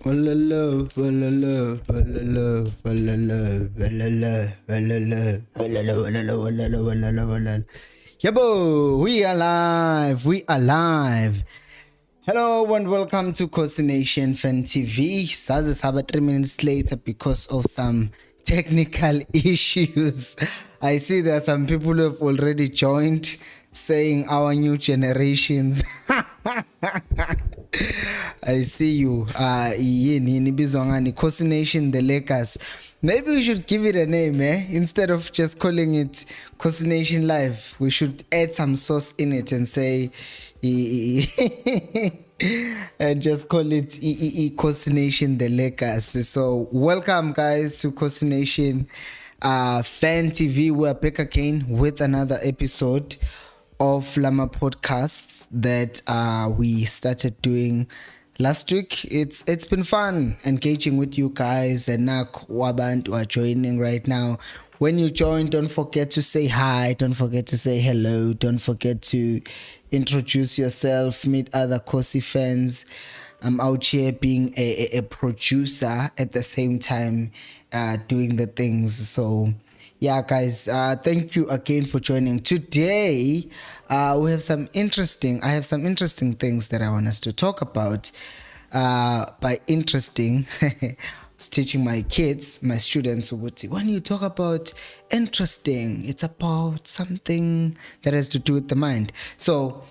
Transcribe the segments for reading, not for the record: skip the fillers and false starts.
Walala, walala, walala, walala, walala, walala, walala, walala, walala, walala, walala. Yabo, we are live. We are live. Hello and welcome to Coordination Fan TV. Saze saba 3 minutes later because of some technical issues. I see there are some people who have already joined saying our new generations. I see you. Coordination the Lakers. Maybe we should give it a name, instead of just calling it Coordination Live. We should add some sauce in it and say and just call it Coordination the Lakers. So welcome guys to Coordination Fan TV. We're back again with another episode of Lama podcasts that we started doing last week. It's been fun engaging with you guys, and now Wabant are joining right now. When you join, don't forget to say hi, don't forget to say hello, don't forget to introduce yourself, meet other Kosi fans. I'm out here being a producer at the same time doing the things. So yeah guys, thank you again for joining. Today I have some interesting things that I want us to talk about. By interesting, I was teaching my kids, my students, when you talk about interesting, it's about something that has to do with the mind. So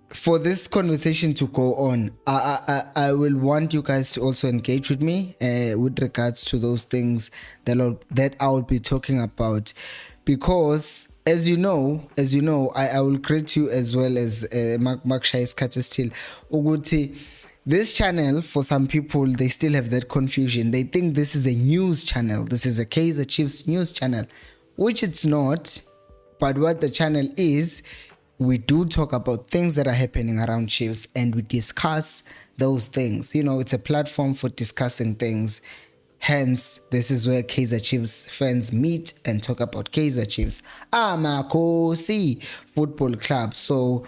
for this conversation to go on, I will want you guys to also engage with me with regards to those things that I will be talking about, because as you know, I will greet you as well as Mark Shai's still Uguti. This channel, for some people, they still have that confusion. They think this is a news channel. This is a Kaizer Chiefs news channel, which it's not. But what the channel is, we do talk about things that are happening around Chiefs and we discuss those things. You know, it's a platform for discussing things. Hence, this is where Kaizer Chiefs fans meet and talk about Kaizer Chiefs. Amakosi Football Club. So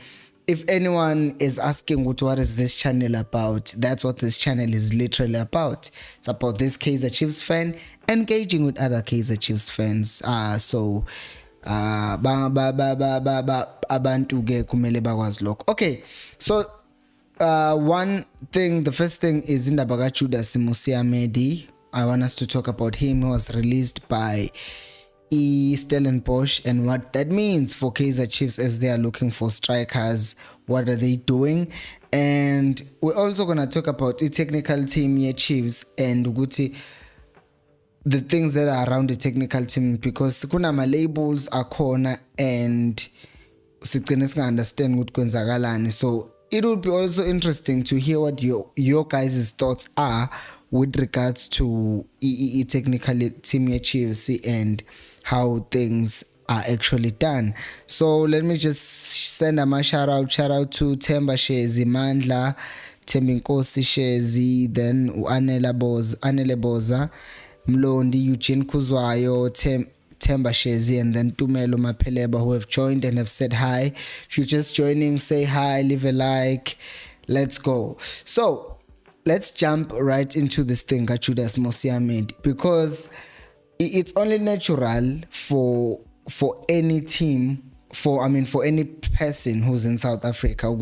if anyone is asking what is this channel about, that's what this channel is literally about. It's about this Kaizer Chiefs fan engaging with other Kaizer Chiefs fans. Abantu ke kumele bakwazi lokho. Okay, so the first thing is indaba ka Judas Moseamedi. I want us to talk about him. He was released by Stellenbosch and what that means for Kaizer Chiefs as they are looking for strikers. What are they doing? And we're also going to talk about the technical team here Chiefs and the things that are around the technical team, because kuna ma labels akhona and sigcine singa understand ukuthi kwenzakalani. So it would be also interesting to hear what your guys' thoughts are with regards to technical team here Chiefs and how things are actually done. So let me just send a shout out to Themba Shezi Mandla, Thembinkosi Shezi, then Anele Boza, Mlondi, Eugene Kuzwayo, Themba Shezi, and then Tumelo Mapeleba, who have joined and have said hi. If you're just joining, say hi, leave a like. Let's go. So let's jump right into this thing, Judas Moseamedi, because it's only natural for any team, for any person who's in South Africa,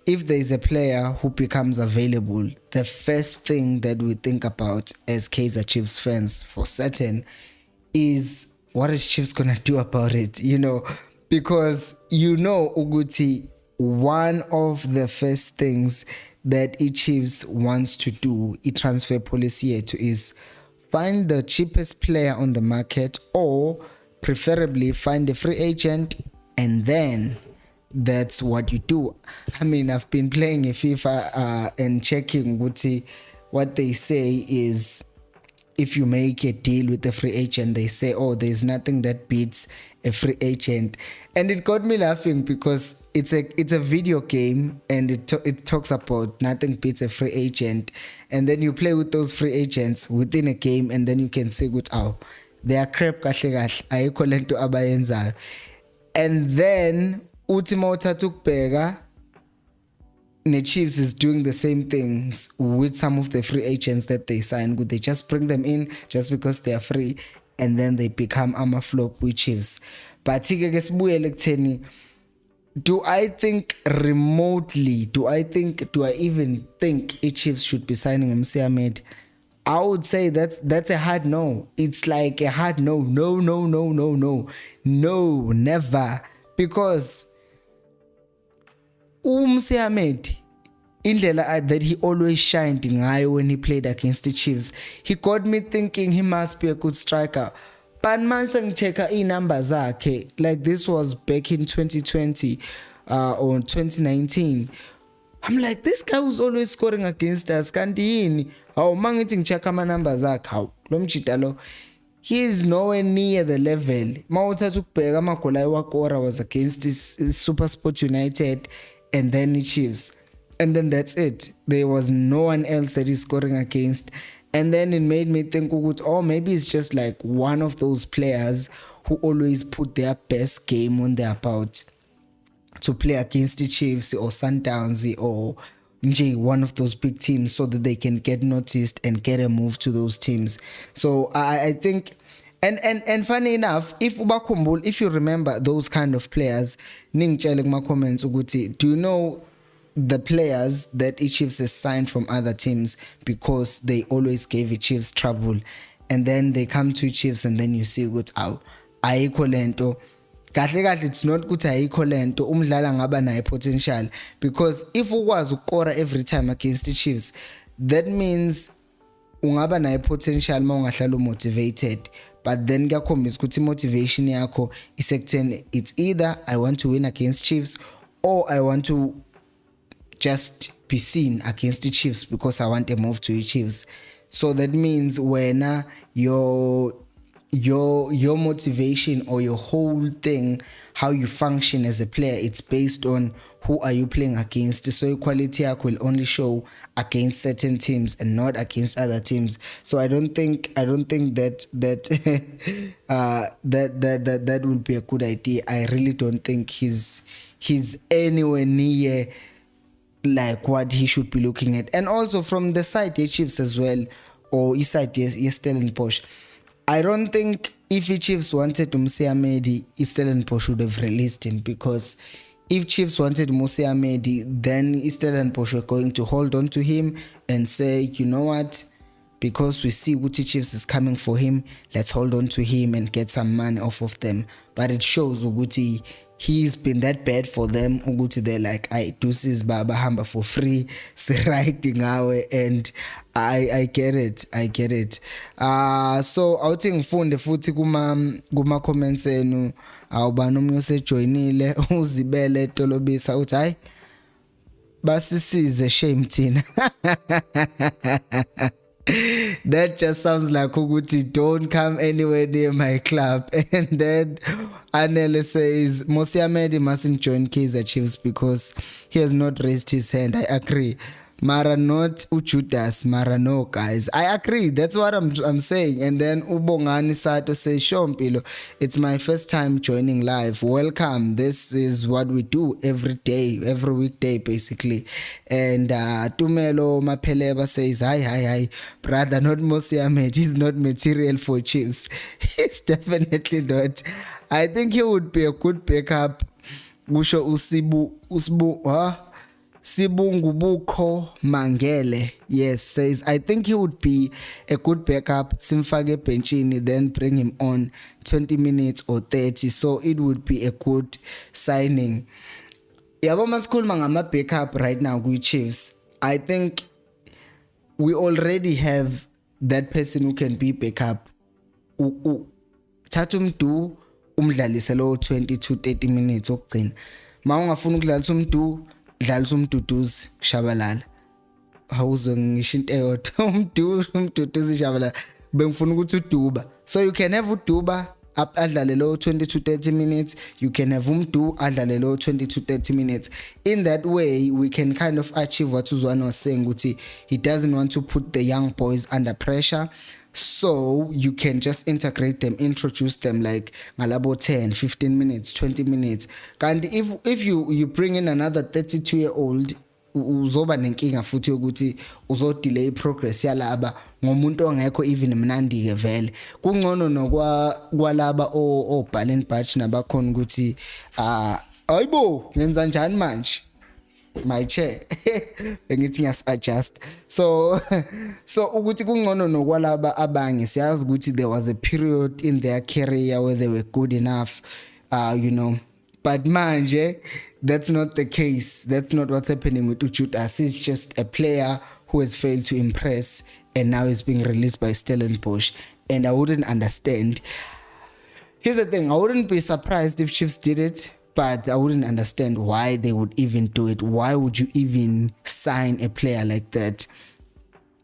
if there is a player who becomes available, the first thing that we think about as Kaizer Chiefs fans for certain is what is Chiefs gonna do about it, because Uguti, one of the first things that Chiefs wants to do, transfer policy is find the cheapest player on the market, or preferably find a free agent, and then that's what you do. I mean, I've been playing a FIFA and checking what they say is, if you make a deal with a free agent, they say, there's nothing that beats a free agent. And it got me laughing because it's a video game and it talks about nothing beats a free agent. And then you play with those free agents within a game, and then you can say, they are crap kahle kahle, ayikho lento abayenzayo. And then uthi mawuthatha ukubheka the Chiefs is doing the same things with some of the free agents that they sign. They just bring them in just because they are free, and then they become flop with Chiefs. But do I think remotely, do I even think Chiefs should be signing Moseamedi? I would say that's a hard no. It's like a hard no, never. Because Moseamedi, indlela that he always shined ngayo when he played against the Chiefs, he got me thinking he must be a good striker. But manje ngichecka numbers zakhe, like this was back in 2020 or 2019. I'm like, this guy was always scoring against us. Kanti yini? Hawu mangithi ngichecka ama numbers akhe, hawu lo mjita lo, he is nowhere near the level. Mawuthatha ukubheka amagoli ayewakora was against his SuperSport United and then the Chiefs. And then that's it. There was no one else that he's scoring against. And then it made me think, oh, maybe it's just like one of those players who always put their best game when they're about to play against the Chiefs or Sundowns or one of those big teams, so that they can get noticed and get a move to those teams. So I think, and funny enough, if you remember those kind of players, ningitshele kuma comments ukuthi, do you know the players that Chiefs has signed from other teams because they always gave the Chiefs trouble, and then they come to Chiefs and then you see ukuthi ayikho lento kahle it's not ukuthi ayikho lento, umdlali ngaba nayo potential, because if ukwazi ukora every time against the Chiefs, that means ungaba nayo potential mawungahlala motivated. But then kuyakhombisa ukuthi motivation yakho isekutheni, it's either I want to win against Chiefs or I want to just be seen against the Chiefs because I want a move to the Chiefs. So that means when your motivation or your whole thing, how you function as a player, it's based on who are you playing against. So your quality will only show against certain teams and not against other teams. So I don't think that that would be a good idea. I really don't think he's anywhere near like what he should be looking at. And also from the side the Chiefs as well, or his side Stellenbosch, I don't think if the Chiefs wanted Moseamedi, Stellenbosch would have released him, because if Chiefs wanted Moseamedi, then Stellenbosch were going to hold on to him and say, you know what, because we see Gucci Chiefs is coming for him, let's hold on to him and get some money off of them. But it shows Uguti, he's been that bad for them. Uguti, they're like, I do this baba hamba for free, writing our, and I get it. So I think ngifunde futhi kuma comments enu awubani omnye osejoinile uzibele Tolobisa uthi hayi basisize shame thina. That just sounds like Uguti, don't come anywhere near my club. And then Anele says Moseamedi mustn't join Kaizer Chiefs because he has not raised his hand. I agree. Mara not Judas, Mara no, guys. I agree. That's what I'm saying. And then Ubongani Sato says, Shompilo, it's my first time joining live. Welcome. This is what we do every day, every weekday, basically. And Tumelo Mapeleba says, hi, brother, not Moseamedi. He's not material for Chiefs. He's definitely not. I think he would be a good backup. Usho Sibungubuko Mangele, yes, says, I think he would be a good backup. Simfage Benchini, then bring him on 20 minutes or 30. So it would be a good signing. Yabo maskul mangama backup right now with Chiefs. I think we already have that person who can be backup. Tatum do umdlalise lo 20 to 30 minutes okugcina. Ma ungafuna ukudlalisa umuntu dlalisa umduduzi shabalala. Awuzo ngisho into eyodwa umduduzi shabalala. Bengifuna ukuthi uduba. So you can have uduba adlale lo 20 to 30 minutes. You can have umdu adlale lo 20 to 30 minutes. In that way, we can kind of achieve what Zwane was saying. He doesn't want to put the young boys under pressure. So you can just integrate them, introduce them like malabo 10, 15 minutes, 20 minutes. And if you bring in another 32-year-old uzoba nenkinga futhi ukuthi uzodelay progress yalaba ngomuntu ongekho even mnandi ke vele kungcono nokwalaba obhaleni batch nabakhona ukuthi ayibo ngenza njani manje my chair bengithi ngiyas-adjust so ukuthi kungcono nokwalaba abange siyazi ukuthi there was a period in their career where they were good enough but manje that's not the case. That's not what's happening with Judas. He's just a player who has failed to impress and now is being released by Stellenbosch, and I wouldn't understand. Here's the thing, I wouldn't be surprised if Chiefs did it, but I wouldn't understand why they would even do it. Why would you even sign a player like that?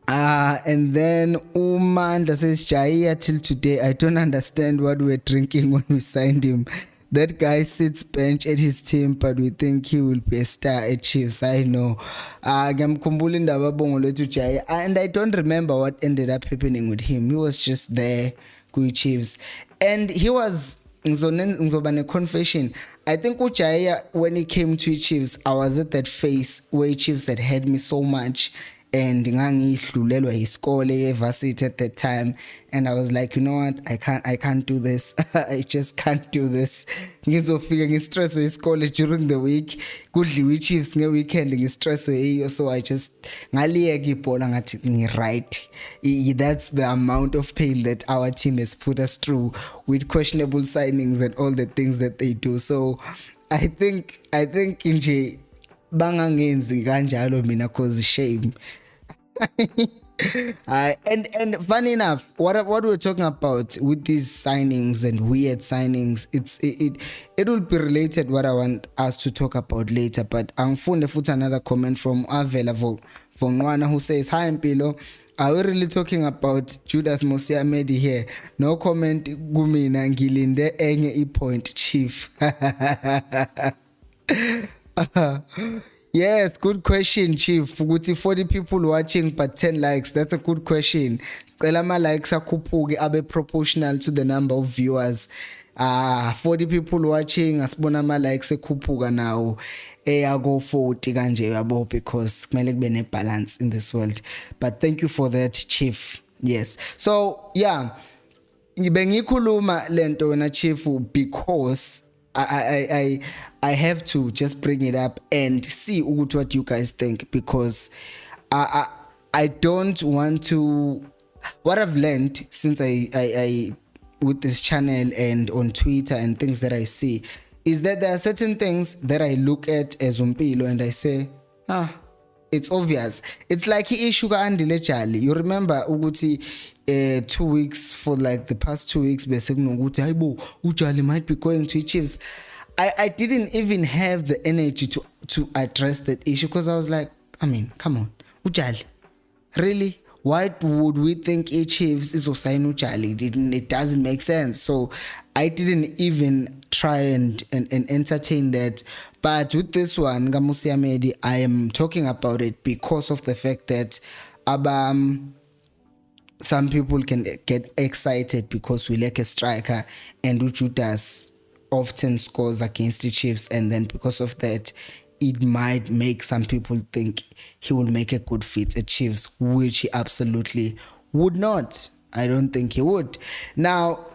And then Umanda says, Jaya, till today, I don't understand what we were drinking when we signed him. That guy sits bench at his team, but we think he will be a star at Chiefs. I know. And I don't remember what ended up happening with him. He was just there with Chiefs. And he was ngizobane confession. I think Ujaya, when he came to Chiefs, I was at that phase where Chiefs had me so much. And ngangihlulelwa isikole varsity at that time, and I was like, you know what, I can't do this. I just can't do this. Ngizofika ngistress isikole during the week, kudliwa Chiefs ngeweekend ngistress eyo, so I just ngaliyeka ibhola ngathi ngi-right. That's the amount of pain that our team has put us through with questionable signings and all the things that they do. So I think nje bangangenzi kanjalo mina cause shame. And funny enough, what we're talking about with these signings and weird signings, it will be related what I want us to talk about later. But angifune futhi another comment from Avela Zwane who says, "Hi Mpilo, are we really talking about Judas Moseamedi here? No comment kumina ngilinde enye i-point chief." Yes, good question, Chief. Ukuthi 40 people watching but 10 likes. That's a good question. Sicela ama likes akhuphuke abe proportional to the number of viewers. 40 people watching, asibona ama likes ekhuphuka now. Go 40 kanje yabo, because kumele kube ne balance in this world. But thank you for that, Chief. Yes. So, yeah. Bengikhuluma lento wena Chief because I have to just bring it up and see what you guys think, because I don't want to. What I've learned since I with this channel and on Twitter and things that I see is that there are certain things that I look at as Umpilo and I say, it's obvious. It's like he issue andile Jali. You remember ukuthi 2 weeks for like the past 2 weeks bese kunokuthi hayibo uJali might be going to Chiefs. I didn't even have the energy to address that issue, because I was like, I mean, come on, uJali, really? Why would we think Chiefs is sign uJali? It doesn't make sense. So I didn't even try and entertain that. But with this one, Moseamedi, I am talking about it because of the fact that some people can get excited because we lack a striker, and Judas often scores against the Chiefs, and then because of that, it might make some people think he will make a good fit at Chiefs, which he absolutely would not. I don't think he would. Now,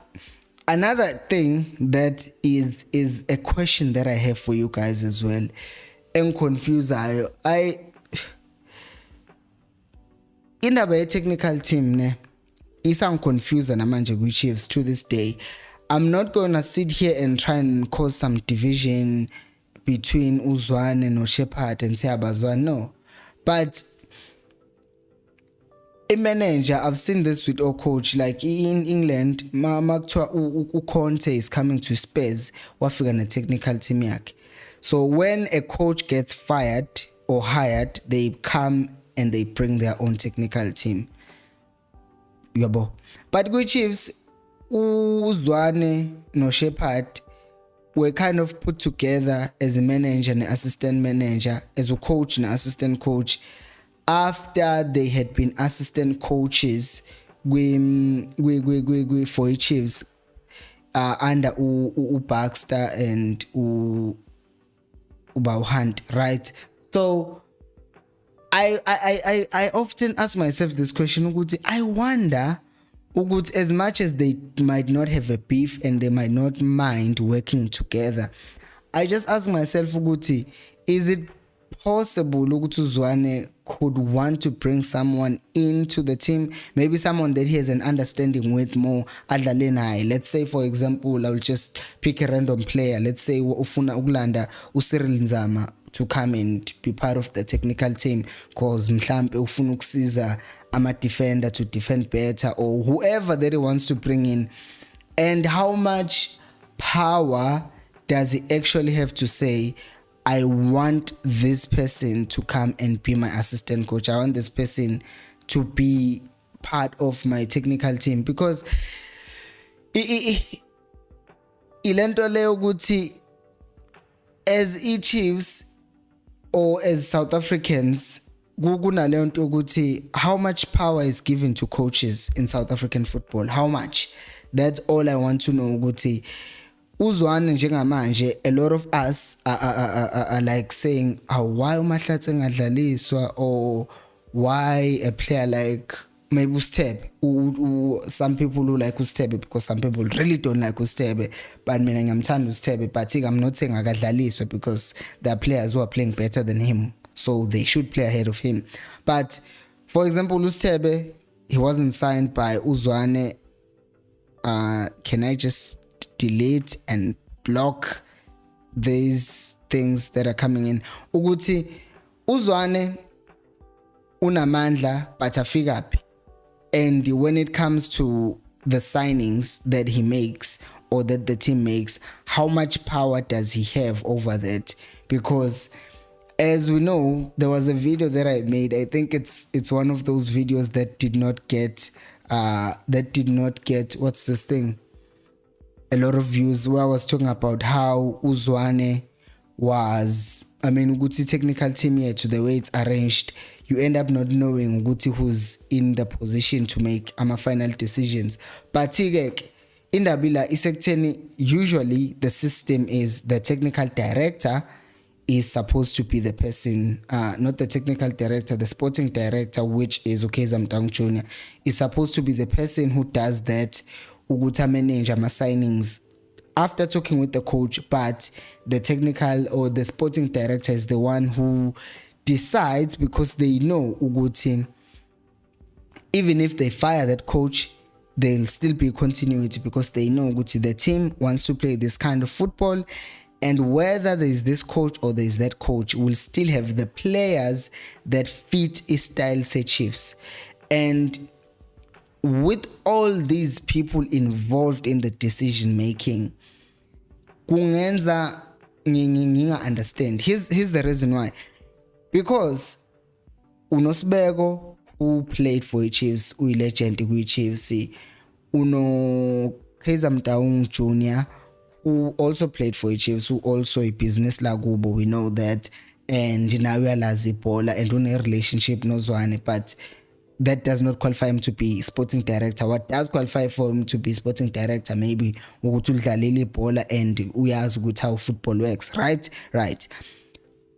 another thing that is a question that I have for you guys as well, and confuse indaba ye-technical team ne isangconfuse namanje kwi-Chiefs to this day. I'm not gonna sit here and try and cause some division between Zwane and Shepherd and say Zwane. No, but a manager, I've seen this with our coach, like in England, Conte is coming to Spurs, wafika na technical team yakhe. So when a coach gets fired or hired, they come and they bring their own technical team. Yabo. But with Chiefs, Zwane no Shepherd were kind of put together as a manager and assistant manager, as a coach and assistant coach, after they had been assistant coaches for Chiefs under Baxter and Hunt, right? So I often ask myself this question, ukuthi I wonder ukuthi as much as they might not have a beef and they might not mind working together, I just ask myself ukuthi is it possible ukuthi Zwane could want to bring someone into the team, maybe someone that he has an understanding with more adlale naye. Let's say for example, I'll just pick a random player, let's say ufuna ukulanda uCyril Nzama to come and be part of the technical team because mhlambe ufuna ukusiza ama defender to defend better, or whoever that he wants to bring in. And how much power does he actually have to say, I want this person to come and be my assistant coach, I want this person to be part of my technical team? Because ilento leyo ukuthi as Chiefs or as South Africans, kunaleyo nto ukuthi how much power is given to coaches in South African football, how much? That's all I want to know. Ukuthi uZwane njengamanje, a lot of us are like saying, why uMahlatsi engadlaliswa, or why a player like maybe uSthebe. Some people who like uSthebe because some people really don't like uSthebe, but mina ngiyamthanda uSthebe, but I'm not saying akadlaliswa because there are players who are playing better than him, so they should play ahead of him. But for example, uSthebe, he wasn't signed by uZwane. Can I just delete and block these things that are coming in? Ukuthi uZwane unamandla but afika phi, and when it comes to the signings that he makes or that the team makes, how much power does he have over that? Because as we know, there was a video that I made, I think it's one of those videos that did not get what's this thing, a lot of views, where I was talking about how uZwane was, ukuthi technical team here, to the way it's arranged, you end up not knowing ukuthi who's in the position to make final decisions. But in Dabila isekutheni, usually the system is the technical director is supposed to be the person, not the technical director, the sporting director, which is Kaizer Jr., is supposed to be the person who does that, ukuthi manage ama signings after talking with the coach. But the technical or the sporting director is the one who decides, because they know ukuthi even if they fire that coach, there'll still be continuity, because they know ukuthi the team wants to play this kind of football, and whether there is this coach or there is that coach, will still have the players that fit his style, say Chiefs. And with all these people involved in the decision making, kungenza nginga understand. Here's the reason why. Because uNosibeko, who played for the Chiefs, uyi legend ku Chiefs, uno Kaizer Jr., who also played for the Chiefs, who also a business lakubo, we know that, and now we are Lazipola and on a relationship no Zwane, but that does not qualify him to be sporting director. What does qualify for him to be sporting director, maybe ukuthi udlalele ibhola and uyazi ukuthi how football works, right?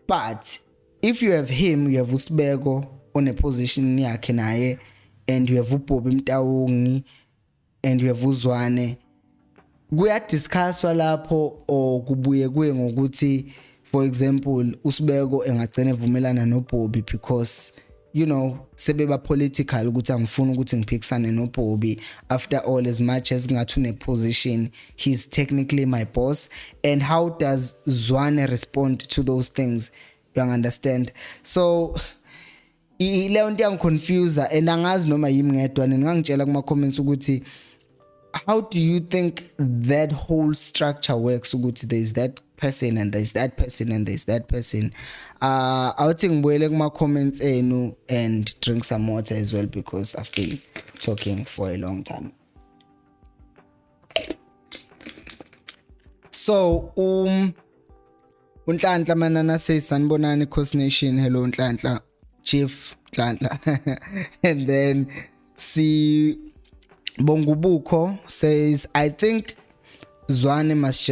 But if you have him, you have uSibeko on a position yakhe naye, and you have uBobby Mtaungi, and you have uZwane, kuyadiscusswa lapho, or kubuye kuye ngokuthi, for example, uSibeko engagcina evumelana noBobby because sebeba political ukuthi angifuni ukuthi ngiphikisane noBobby. After all, as much as ngathi une position, he's technically my boss. And how does Zwane respond to those things? You understand? So leyo nto yangiconfuse, and angazi noma yimi ngedwa, ngangitshela kuma comments ukuthi how do you think that whole structure works, ukuthi there's that person and there's that person and there's that person. I think ngibuyele kuma comments enu and drink some water as well, because I've been talking for a long time. So uNhlanhla manana says sanibonani Khosi Nation. Hello Nhlanhla, Chief Nhlanhla. And then Bongubuko says, I think Zwane must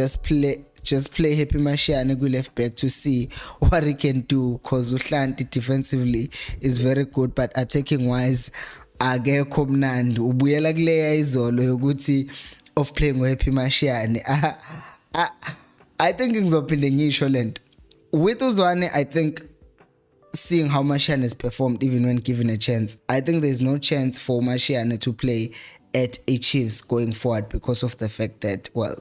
just play Happy Mashiane ku left back to see what he can do, because uHlanti defensively is very good, but attacking wise akekho mnandi. Ubuyela kuleya izolo yokuthi of playing Happy Mashiane. I think ngizophinde ngisho lento with uZwane. I think seeing how Mashiane has performed even when given a chance, I think there's no chance for Mashiane to play at a Chiefs going forward because of the fact that, well,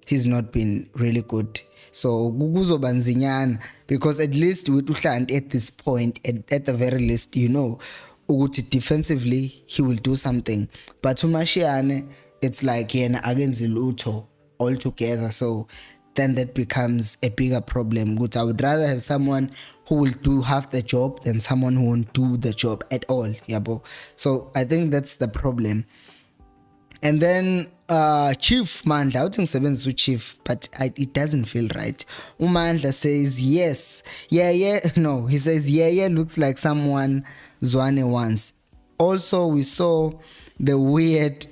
he's not been really good. So kuzoba nzinyana, because at least with uHlanti at this point, at the very least, you know, ukuthi defensively he will do something. But uMashiane, it's like yena akenzi lutho altogether. So then that becomes a bigger problem. Which I would rather have someone who will do half the job than someone who won't do the job at all. Yabo. So I think that's the problem. And then Chief Mandla, I think seven Chief, but it doesn't feel right. Umandla says yes, no, he says yeah, looks like someone Zwane wants. Also, we saw the weird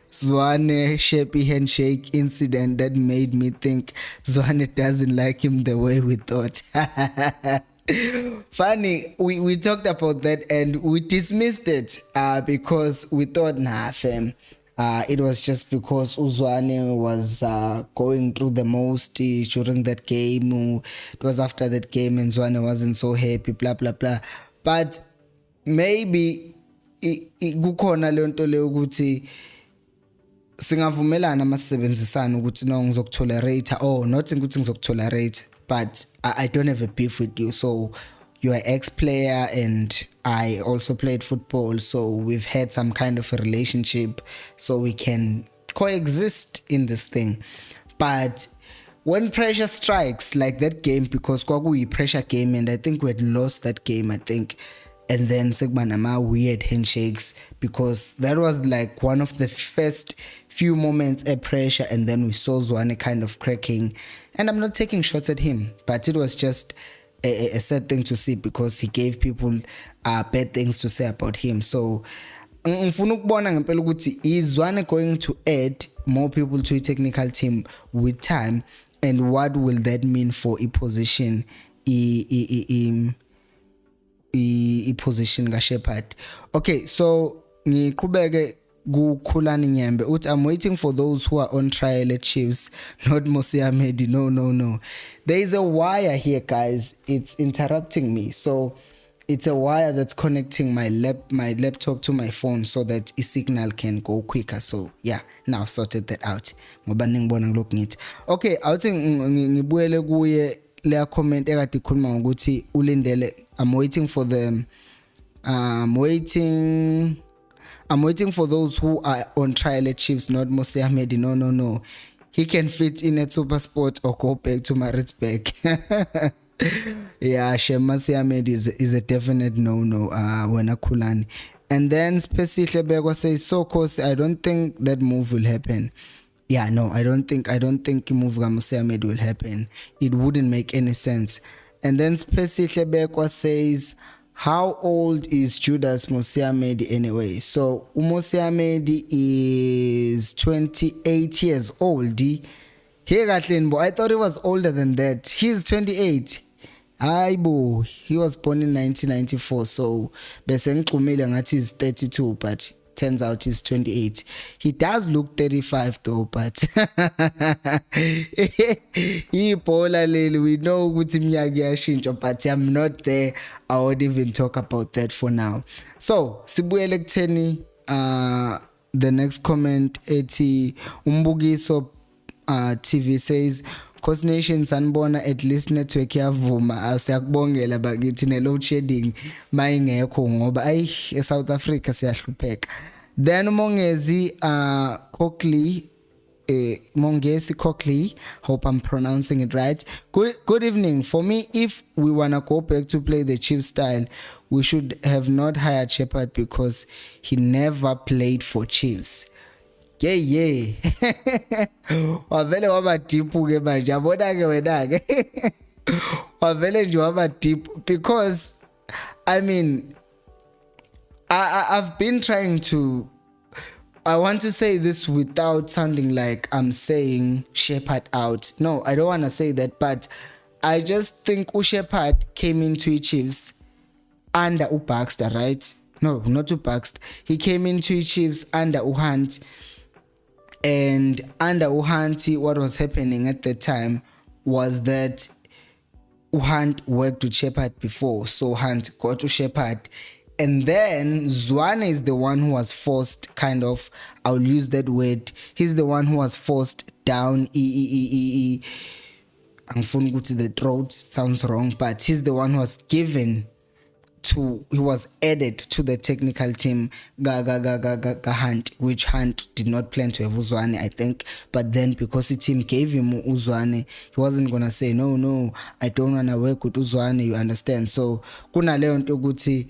Zwane Sheppy handshake incident that made me think Zwane doesn't like him the way we thought. Funny, we talked about that and we dismissed it because we thought, nah, fam, it was just because Zwane was going through the most during that game. It was after that game and Zwane wasn't so happy, blah blah blah. But maybe kukhona le nto le ukuthi singavumelana masebenzisana ukuthi no ngizokutolerate, or not ukuthi ngizokutolerate, but I don't have a beef with you. So you're an ex-player and I also played football, so we've had some kind of a relationship, so we can coexist in this thing. But when pressure strikes, like that game, because kwakuyi pressure game and I think we had lost that game, I think. And then Segmanama weird handshakes, because that was like one of the first few moments at pressure, and then we saw Zwane kind of cracking. And I'm not taking shots at him, but it was just a sad thing to see because he gave people bad things to say about him. So ngifuna ukubona ngempela ukuthi is Zwane going to add more people to a technical team with time, and what will that mean for a position position ka-Shepherd. Okay, so ngiqhubeke kukhulani Nyembe uthi I'm waiting for those who are on trial at Chiefs, not Moseamedi. No, there is a wire here, guys. It's interrupting me, so it's a wire that's connecting my laptop to my phone so that a signal can go quicker. So yeah, now I've sorted that out. Ngoba ningibona ngilokhu ngithi okay, awuthi ngibuyele kuye leya comment ekade ikhuluma ngokuthi ulindele I'm waiting for those who are on trial at Chiefs, not Moseamedi. No. He can fit in at SuperSport or go back to Maritzburg. Yeah, Moseamedi is a definite no. Wena Kulani. And then Spesi Hlebekwa says, so course I don't think that move will happen. Yeah, no, I don't think move Moseamedi will happen. It wouldn't make any sense. And then Spesi Hlebekwa says, how old is Judas Moseamedi anyway? So Moseamedi is 28 years old. Hey Gatlin, I thought he was older than that. He's 28. Aibo, he was born in 1994. So besengqumile ngathi is 32, but turns out he's 28. He does look 35 though, but Ipola leli, we know ukuthi iminyaka iyashintsha, but I'm not there. I won't even talk about that for now. So sibuyele kutheni the next comment ethi umbukiso TV says Cause Nation sanibona at least network yavuma, siyakubongela bakithi ne load shedding mayingekho ngoba ayi eSouth Africa siyahlupheka. Then Mongezi Mongezi Cockley, hope I'm pronouncing it right. Good evening. For me, if we wanna go back to play the Chiefs style, we should have not hired Shepherd because he never played for Chiefs. Yeah. Wavele waba deep ke manje, yabona ke wena ke. Wavele nje waba deep because I mean I've been trying to I want to say this without sounding like I'm saying Shepherd out. No, I don't want to say that, but I just think Shepherd came into Chiefs under Baxter, right? No, not Baxter. He came into Chiefs under Hunt, and under Hunt, what was happening at the time was that Hunt worked with Shepherd before, so Hunt got to Shepherd. And then Zwane is the one who was forced, kind of, I'll use that word, he's the one who was forced down I'm going to the throat, sounds wrong, but he's the one who was given to, he was added to the technical team, Hunt, which Hunt did not plan to have Zwane, I think, but then because the team gave him Zwane, he wasn't gonna say no, I don't wanna work with Zwane, you understand? So kuna leyo nto ukuthi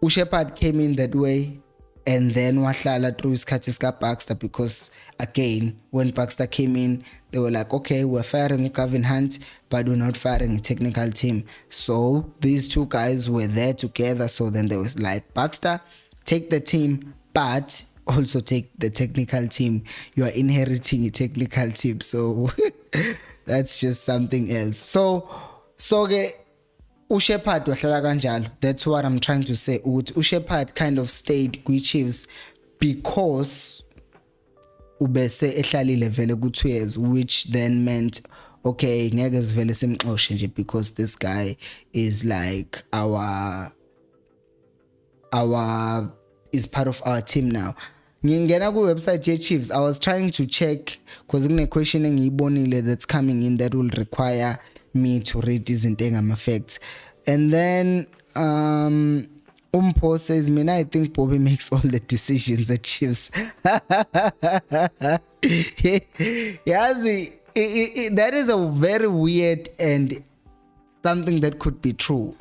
Shepherd came in that way, and then wahlala through isikhathi sika Baxter, because again when Baxter came in they were like, okay, we're firing Gavin Hunt but we're not firing a technical team. So these two guys were there together, so then there was like, Baxter, take the team but also take the technical team. You are inheriting a technical team, so that's just something else. So Shepherd wahlala kanjalo. That's what I'm trying to say. Shepherd kind of stayed with Chiefs because ubese ehlalile vele ku 2 years, which then meant, okay, ngeke sivele simxoshe nje because this guy is like our is part of our team now. Ngingena ku website ye Chiefs, I was trying to check because kune question engiyibonile that's coming in that will require me to read izinto engama-facts. And then Paul says, I think Bobby makes all the decisions at Chiefs. That is a very weird and something that could be true.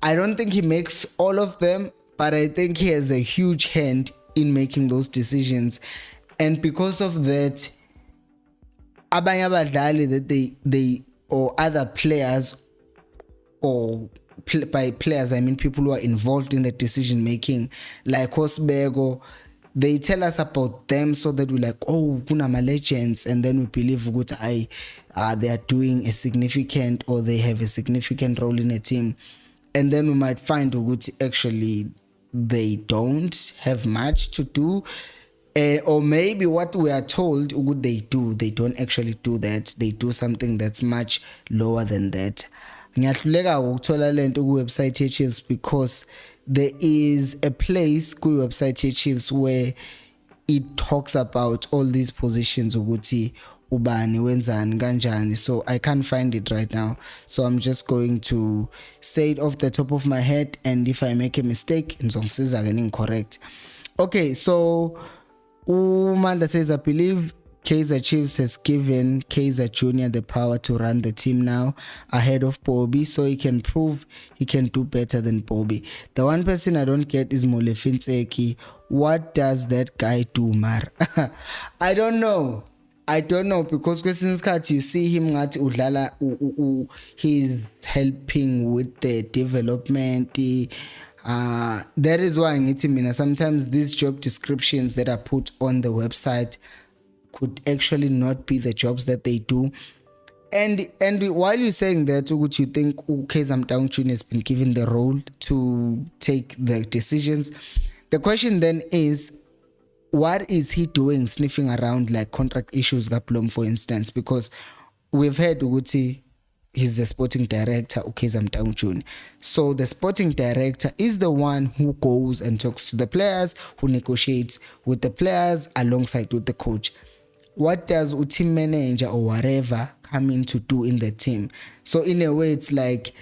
I don't think he makes all of them, but I think he has a huge hand in making those decisions. And because of that, abanye abadlali that they or other players, or by players I mean people who are involved in the decision making, like Osbego, they tell us about them so that we're like, oh, kunama legends, and then we believe they are doing a significant, or they have a significant role in a team, and then we might find actually they don't have much to do. Or maybe what we are told they do, they don't actually do that. They do something that's much lower than that. Ngiyahluleka ukuthola lento ku website ye Chiefs because there is a place ku website ye Chiefs where it talks about all these positions ukuthi ubani wenzani kanjani. So I can't find it right now. So I'm just going to say it off the top of my head, and if I make a mistake, ngizongisiza ke incorrect. Okay, so Umanda says, I believe Kaizer Chiefs has given Kaizer Jr. the power to run the team now ahead of Bobby, so he can prove he can do better than Bobby. The one person I don't get is Molefinseki. What does that guy do, Mar? I don't know because kwesinye isikhathi you see him ngathi udlala he's helping with the development. That is why ngithi mina sometimes these job descriptions that are put on the website could actually not be the jobs that they do. And while you're saying that, would you think Kaizer Motaung has been given the role to take the decisions? The question then is, what is he doing sniffing around like contract issues, Gaplom, for instance? Because we've heard Uguti, he's the sporting director, Kaizer Motaung. So the sporting director is the one who goes and talks to the players, who negotiates with the players alongside with the coach. What does a team manager or whatever come in to do in the team? So in a way, it's like,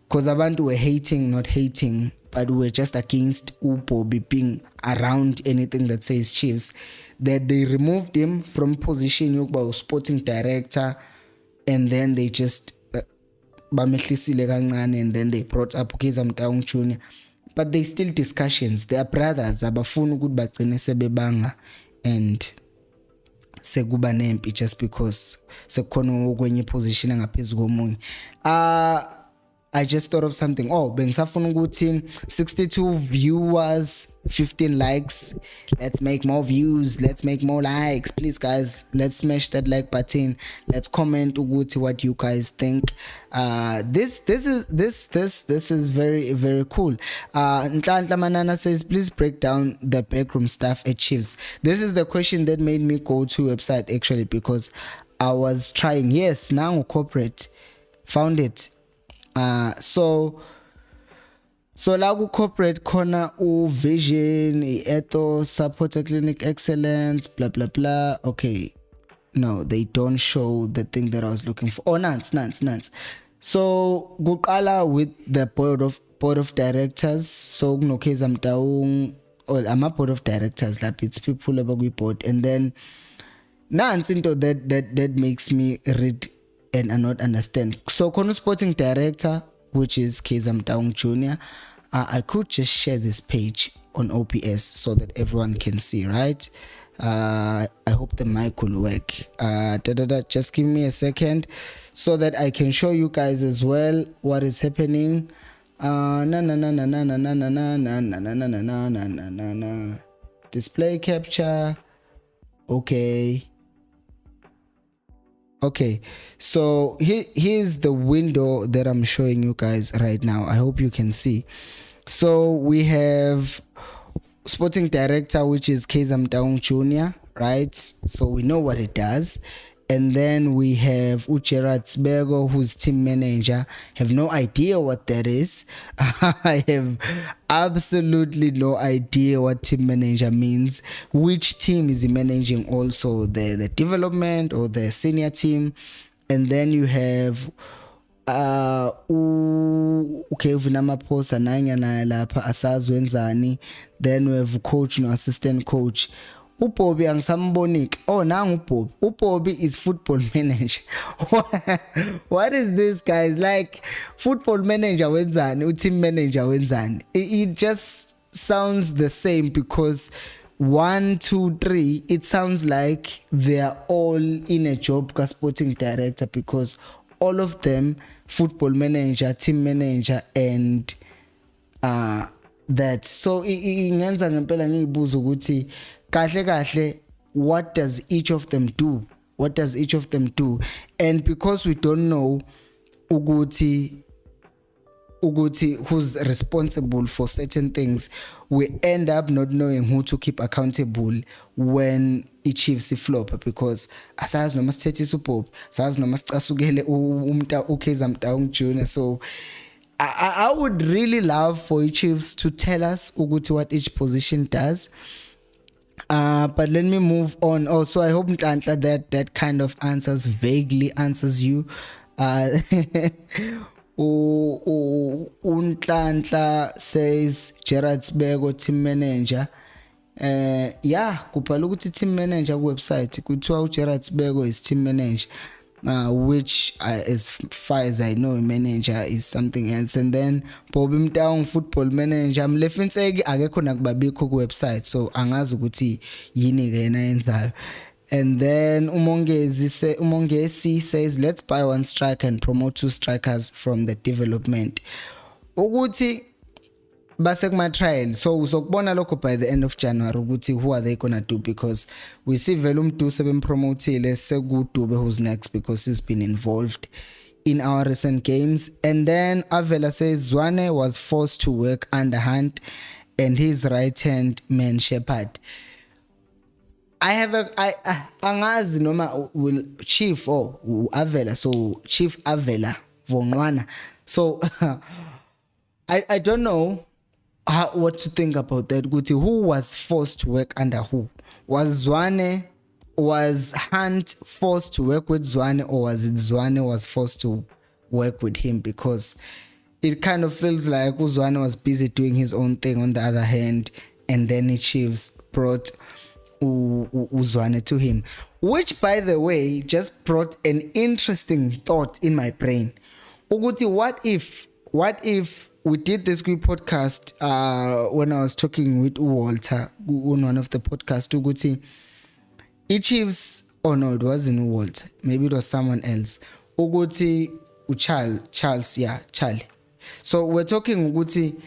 because abantu were hating, not hating, but we were just against Bobby being around anything that says Chiefs, that they removed him from position of sporting director, and then they just and then they brought up Kaizer Motaung Jr. But they still discussions. They are brothers. Abafuna ukuthi bagcine sebebanga and sekuba nempi just because sekukhona okwenye position engaphezulu komunye. I just thought of something. Oh, bengisafuna ukuthi 62 viewers, 15 likes. Let's make more views. Let's make more likes. Please, guys, let's smash that like button. Let's comment ukuthi what you guys think. This is very, very cool. Nhlanhla Manana says, please break down the backroom staff at Chiefs. This is the question that made me go to website actually, because I was trying. Yes, now corporate found it. So la ku corporate khona u vision, ethos, support clinic excellence, blah blah blah. Okay, no, they don't show the thing that I was looking for. Oh, nance. So kuqala with the board of directors. So kuno Kaizer Mtaung, or I'm a board of directors, like it's people abakwi board, and then nance into that makes me read and not understand. So khona sporting director, which is Kaizer Mtaung Junior. I could just share this page on OPS so that everyone can see, right? I hope the mic will work. Just give me a second so that I can show you guys as well what is happening. Display capture. Okay, so here's the window that I'm showing you guys right now. I hope you can see. So we have sporting director, which is Kaizer Mtaung Junior, right? So we know what it does. And then we have Gerard Sbego, who's team manager. Have no idea what that is. I have absolutely no idea what team manager means. Which team is he managing? Also the development or the senior team? And then you have uvinamaphosa nanyana lapha asazwenzani. Then we have coach no assistant coach. uBobby angisambonika. Oh, nangu uBobby. uBobby is football manager. What is this, guys? Like, football manager wenzani, team manager wenzani. It just sounds the same, because 1, 2, 3, it sounds like they are all in a job ka sporting director, because all of them football manager, team manager, and that. So ingenza ngempela ngiyibuza ukuthi kahle what does each of them do? And because we don't know ukuthi who's responsible for certain things, we end up not knowing who to keep accountable when iChiefs flop, because asazi noma sithethisa uBobby, asazi noma sicasukele uKaizer Mtaung Junior. So I would really love for iChiefs to tell us ukuthi what each position does. But let me move on. Also, I hope Nhlanhla that kind of vaguely answers you. Nhlanhla says Gerard Sbego, team manager. Yeah, kubhala ukuthi team manager website kuthiwa Gerard Sbego is team manager, which as far as I know, manager is something else. And then Bobby Mtaung football manager, mlefinseki akekho nakubabikho ku website, so angazi ukuthi yini ke yena yenzayo. And then Umongezi says, let's buy 1 striker and promote 2 strikers from the development. Ukuthi base kuma trial, so uzokubona lokho by the end of January ukuthi who are they gonna do, because we see vele umdu sebempromotile sekudube who's next, because he's been involved in our recent games. And then Avela says Zwane was forced to work under Hunt and his right hand man Shepherd. I angazi noma will Chief or Avela, so Chief Avela Vonwana. So I don't know what to think about that. Who was forced to work under who? Was Hunt forced to work with Zwane, or was it Zwane was forced to work with him? Because it kind of feels like Zwane was busy doing his own thing on the other hand, and then the Chiefs brought Zwane to him, which by the way just brought an interesting thought in my brain. What if we did this quick podcast when I was talking with Walter on one of the podcasts, Chiefs, oh no, it wasn't Walter, maybe it was someone else. Charles, Charlie. So we're talking ukuthi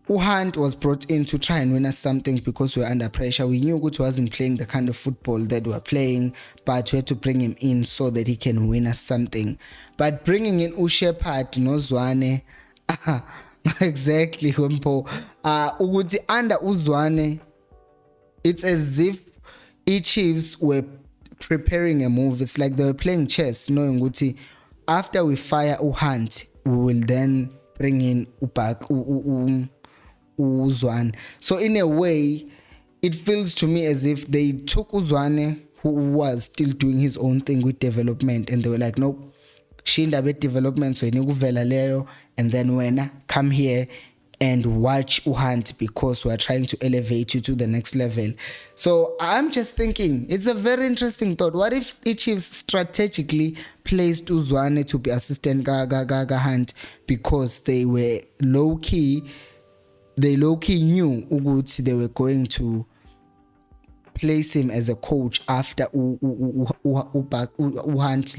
Hunt was brought in to try and win us something because we were under pressure. We knew Gut wasn't playing the kind of football that we were playing, but we had to bring him in so that he can win us something. But bringing in Shepherd no Zwane, exactly, Wempo. Ukuthi under Zwane, it's as if Chiefs were preparing a move. It's like they were playing chess, knowing Guti, after we fire Hunt, we will then bring in Zwane. So in a way, it feels to me as if they took Zwane, who was still doing his own thing with development, and they were like, nope, shinda with development, so leyo, and then when come here and watch Hunt because we're trying to elevate you to the next level. So I'm just thinking, it's a very interesting thought. What if Chiefs strategically placed Zwane to be assistant Gaga Hunt because they were low-key knew ukuthi they were going to place him as a coach after Hunt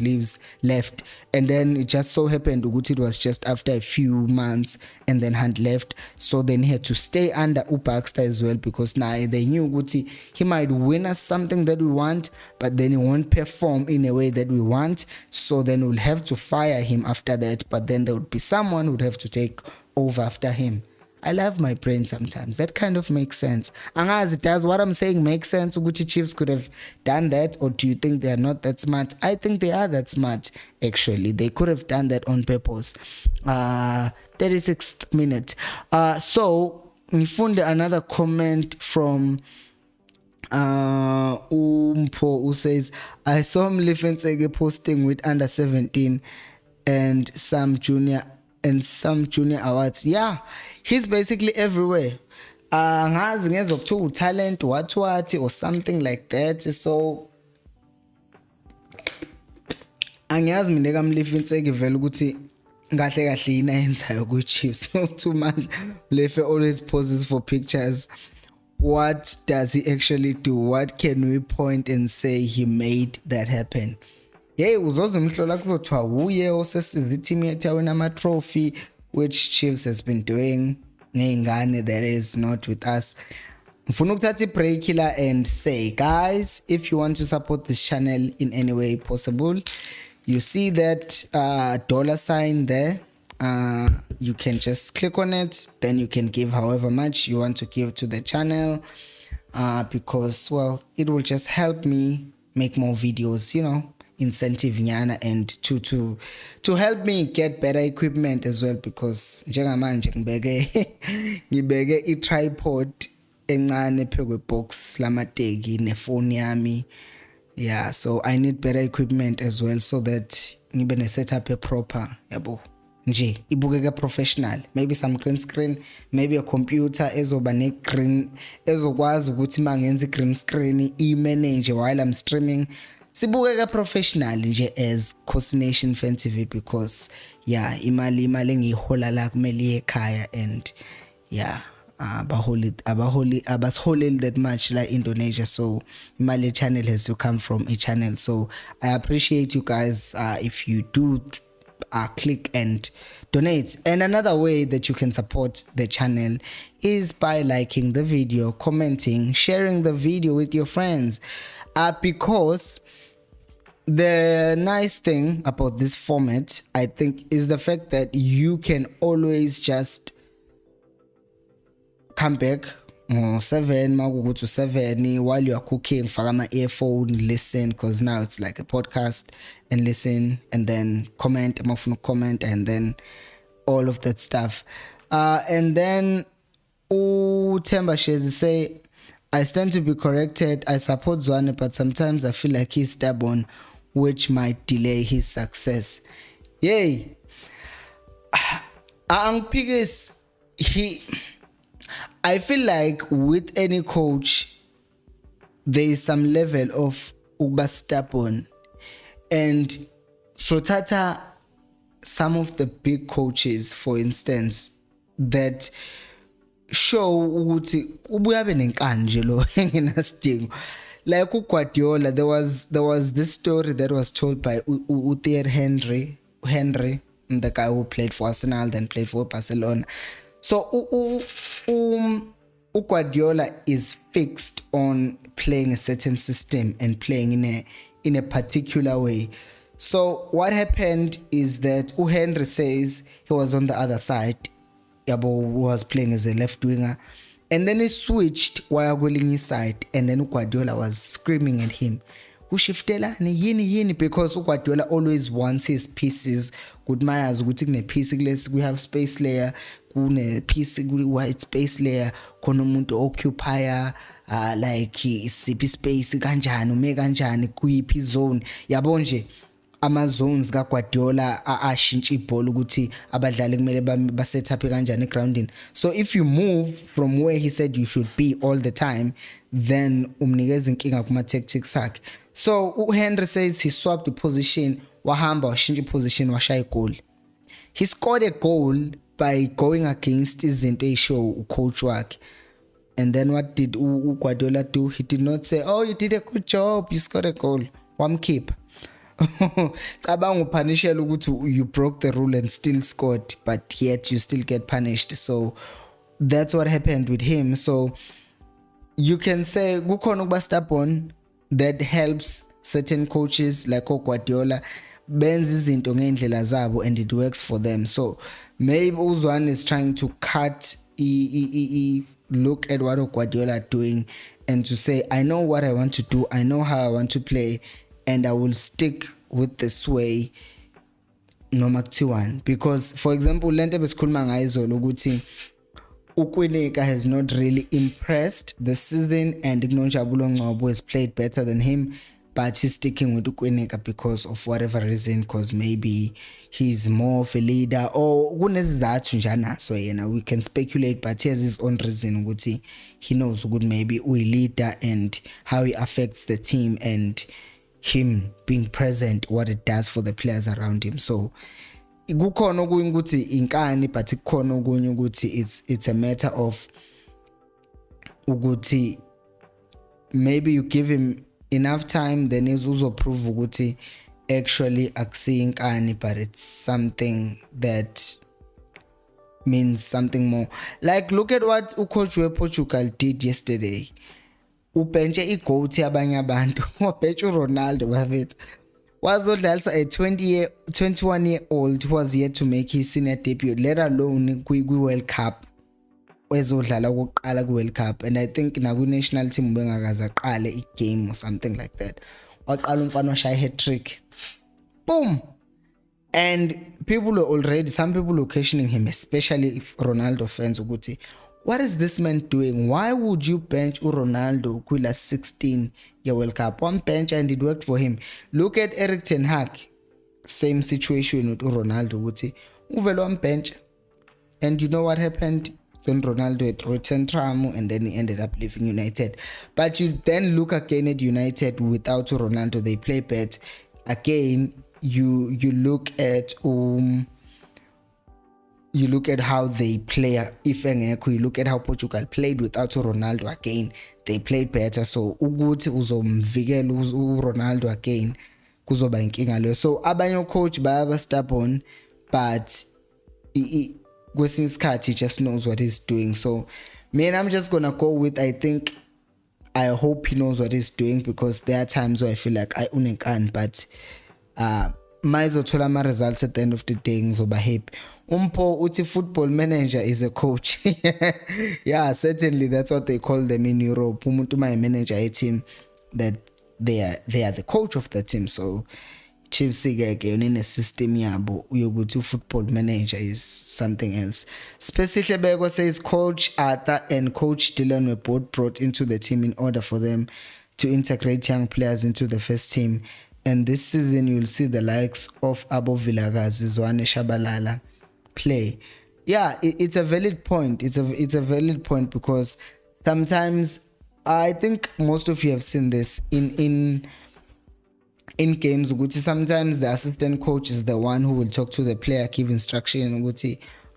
left, and then it just so happened ukuthi it was just after a few months and then Hunt left, so then he had to stay under Baxter as well because now they knew ukuthi he might win us something that we want, but then he won't perform in a way that we want, so then we'll have to fire him after that, but then there would be someone who would have to take over after him. I love my brain sometimes. That kind of makes sense. Angazi, does what I'm saying make sense? Uguti Chiefs could have done that, or do you think they are not that smart? I think they are that smart, actually. They could have done that on purpose. 36th minute. So, nifunde another comment from Umpo, who says, I saw Mlifensege posting with under 17 and some junior awards. Yeah, he's basically everywhere. Ngazi ngezokuthiwa talent what or something like that. So angiyazi mina kaMlifinseki vele ukuthi kahle yina yenzayo ku Chiefs. Too much. Lefe always poses for pictures. What does he actually do? What can we point and say he made that happen? Yeah, uzozimhlola kuzothiwa uye osesiza i-team yethu yawina ama-trophy, which Chiefs has been doing ngey'ngane that is not with us. Ngifuna ukuthatha i-break here and say, guys, if you want to support this channel in any way possible, you see that $sign there. You can just click on it, then you can give however much you want to give to the channel, because, well, it will just help me make more videos, you know, incentive nyana, and to help me get better equipment as well, because njengamanje ngibeke i-tripod encane phekwe box lamateki nefone yami. Yeah, so I need better equipment as well so that ngibe ne setup proper, yabo, nje ibukeke professional. Maybe some green screen, maybe a computer ezoba ne green ezokwazi ukuthi mangenza green screen i-manage while I'm streaming. Sibukeka professional nje as Cocination Fan TV, because yeah, imali engiyihola la kumele ekhaya, and yeah, abasiholeli that much like Indonesia, so imali channel has to come from a channel. So I appreciate you guys if you do click and donate. And another way that you can support the channel is by liking the video, commenting, sharing the video with your friends, because the nice thing about this format, I think, is the fact that you can always just come back 7 makugu to 7 while you are cooking, faka ama earphone, listen, because now it's like a podcast, and listen, and then comment, and then all of that stuff. And then Temba Shezi say, I stand to be corrected. I support Zwane, but sometimes I feel like he's stubborn, which might delay his success. Yay. I feel like with any coach, there is some level of uba stubborn. And so Tata, some of the big coaches, for instance, that show ukuthi ubuyabe nenkanje lo engenasidingo. Like Guardiola, there was this story that was told by Thierry Henry, the guy who played for Arsenal, then played for Barcelona. So Guardiola is fixed on playing a certain system and playing in a particular way. So what happened is that Henry says he was on the other side, Yabo was playing as a left winger, and then he switched while going his side, and then Guardiola was screaming at him, ushiftelani yini, because Guardiola always wants his pieces. Good Myers, we have space layer, kune piece white space layer, khona umuntu occupier, like siphi space kanjani, ume kanjani kuyiphi zone, yabo nje ama zones ka Guardiola ashintsha ibhola ukuthi abadlali kumele ba set up kanjani egroundini. So if you move from where he said you should be all the time, then umnikeza inkinga kuma tactics akhe. So Henry says he swapped the position, wahamba washintsha position, washaya goal. He scored a goal by going against izinto eyisho coach wakhe. And then what did Guardiola do? He did not say, "Oh, you did a good job, you scored a goal." Wamkeep. Cabanga upunishela ukuthi you broke the rule and still scored, but yet you still get punished. So that's what happened with him. So you can say kukhona ukuba stubborn that helps certain coaches like Guardiola benza izinto ngendlela zabo and it works for them. So maybe Zwane is trying to cut look at what Guardiola are doing and to say, I know what I want to do, I know how I want to play, and I will stick with this way noma kuthiwani. Because for example lento besikhuluma ngayizolo ukuthi uKwinika has not really impressed this season, and Nonjabulo Ngcobo has played better than him, but he's sticking with uKwinika because of whatever reason, because maybe he's more of a leader or kunesizathu nje anaso yena. We can speculate, but he has his own reason ukuthi he knows ukuthi maybe uyi leader and how he affects the team and him being present, what it does for the players around him. So kukhona okunye ukuthi inkani, but kukhona okunye ukuthi it's a matter of ukuthi maybe you give him enough time, then uzoprove ukuthi actually akusiyo inkani, but it's something that means something more. Like look at what ucoach wePortugal did yesterday. Ubenche igoat yabanye abantu, wabenche uRonaldo bafethu. Wazodlalisa a 21-year-old who was yet to make his senior debut, let alone kwi-World Cup. Wezodlala okokuqala ku-World Cup, and I think naku-national team bengakaze aqale i-game or something like that. Waqala umfana washaya hat-trick. Boom! And some people were questioning him, especially if Ronaldo fans, ukuthi what is this man doing? Why would you bench Ronaldo kula 16-year World Cup? One bench and it worked for him. Look at Erik ten Hag. Same situation with Ronaldo. Uvelo one bench. And you know what happened? Then Ronaldo had returned tram and then he ended up leaving United. But you then look again at United without Ronaldo. They play better. Again, you look at you look at how they play. You look at how Portugal played without Ronaldo again. They played better. So ukuthi uzomvikela uRonaldo again kuzoba inkinga leyo. So abanye coach baba stubborn, but kwesinye isikhathi he just knows what he's doing. So man, I'm just gonna go with I hope he knows what he's doing, because there are times where I feel like I unenkani, but mayizothola ama results at the end of the day ngizoba happy. Umpo uthi football manager is a coach. Yeah, certainly that's what they call them in Europe. Umuntu my manager a team, that they are the coach of the team. So Chiefs in a system yabo uyokuthi football manager is something else. Specifically Bego says Coach Arthur and Coach Dylan were both brought into the team in order for them to integrate young players into the first team. And this season you'll see the likes of Abo Vilakazi, Zwane, Shabalala play. Yeah, it's a valid point. It's a valid point, because sometimes I think most of you have seen this in games. Sometimes the assistant coach is the one who will talk to the player, give instruction,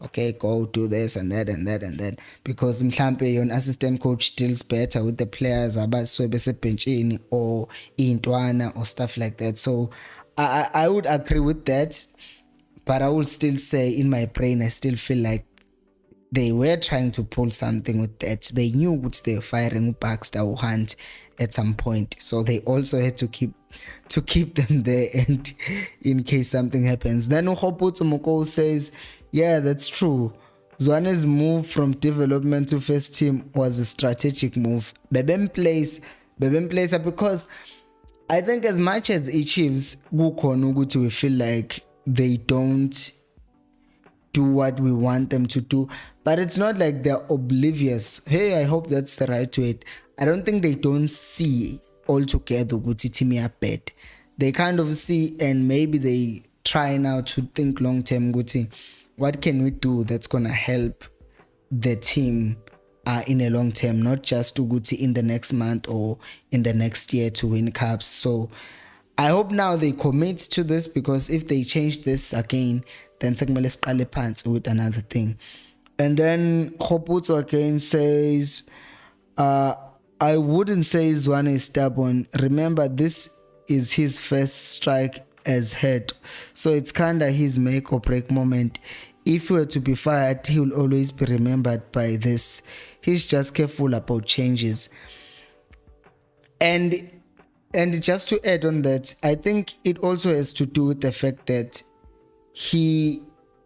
okay, go do this and that and that and that, because mhlambe your assistant coach deals better with the players abasuke besebenchini or intwana or stuff like that. So I would agree with that, but I will still say in my brain, I still feel like they were trying to pull something with that. They knew what they were firing Baxter or Hunt at some point, so they also had to keep them there, and in case something happens. Then Uhoputo Moko says, yeah, that's true. Zwane's move from development to first team was a strategic move. Beben plays because I think as much as Chiefs we feel like they don't do what we want them to do, but it's not like they're oblivious. Hey, I hope that's the right word. I don't think they don't see altogether Guti team are bad. They kind of see, and maybe they try now to think long term Guti, what can we do that's gonna help the team in a long term, not just to Guti in the next month or in the next year to win cups. So I hope now they commit to this, because if they change this again, then sekumele siqale phansi with another thing. And then Hoputo again says, I wouldn't say Zwane is stubborn. Remember, this is his first strike as head, so it's kinda his make or break moment. If he were to be fired, he will always be remembered by this. He's just careful about changes. And just to add on that, I think it also has to do with the fact that he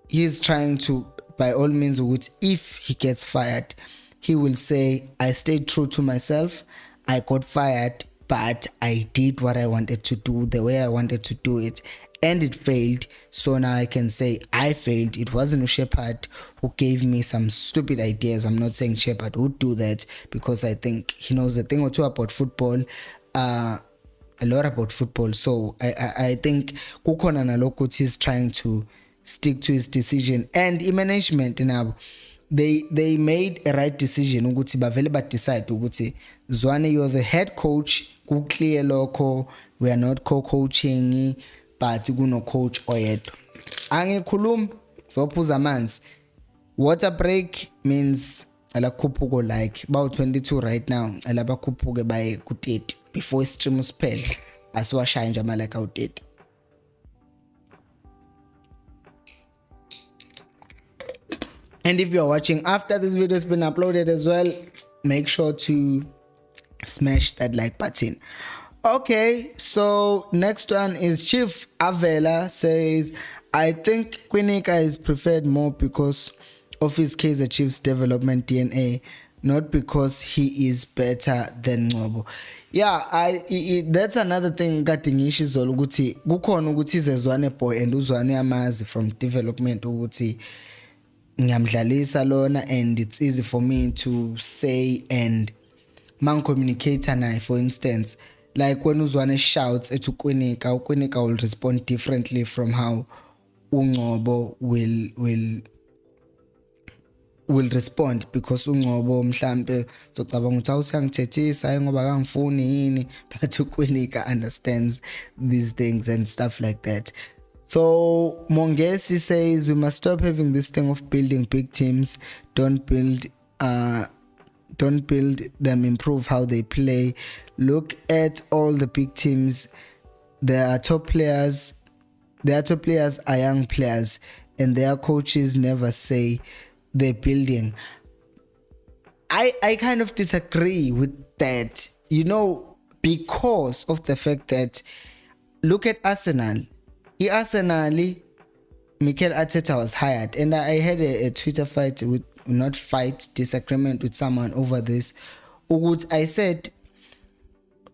is trying to, by all means, if he gets fired, he will say, I stayed true to myself. I got fired, but I did what I wanted to do the way I wanted to do it, and it failed. So now I can say I failed. It wasn't Shepard who gave me some stupid ideas. I'm not saying Shepard would do that, because I think he knows a thing or two about football, a lot about football. So I think Kukona Nalokuti is trying to stick to his decision, and in management now they made a right decision ukuthi bavele ba decide ukuthi Zwane, you're the head coach, ku clear lokho, we are not co-coaching, but kuno coach oyedwa. Angikhulumi zophuza amanzi. Water break means alakhuphuko, like about 22 right now, alabakhuphuke baye ku 30 before stream usiphele, asiwashaya nje amalaka u 30. And if you're watching after this video has been uploaded as well, make sure to smash that like button. Okay, so next one is Chief Avela says, I think Quinika is preferred more because of his Kaizer Chiefs development DNA, not because he is better than Ngobo. Yeah, that's another thing kaDingishiZolo ukuthi kukhona ukuthi Zwane boy and uZwane amazi from development ukuthi ngiyamdlalisa lona, and it's easy for me to say and communicate naye. For instance, like when uZwane shouts at Quinika will respond differently from how uNgobo will respond, because uNgobo mhlambe zocabanga ukuthi awusangithethisa ngoba kangifuni yini, but uQuinika understands these things and stuff like that. So Mongesi says we must stop having this thing of building big teams. Don't build them, improve how they play. Look at all the big teams. Their top players are young players, and their coaches never say they're building. I kind of disagree with that, because of the fact that look at Arsenal. Arsenal, Mikel Arteta was hired, and I had a Twitter disagreement with someone over this. I said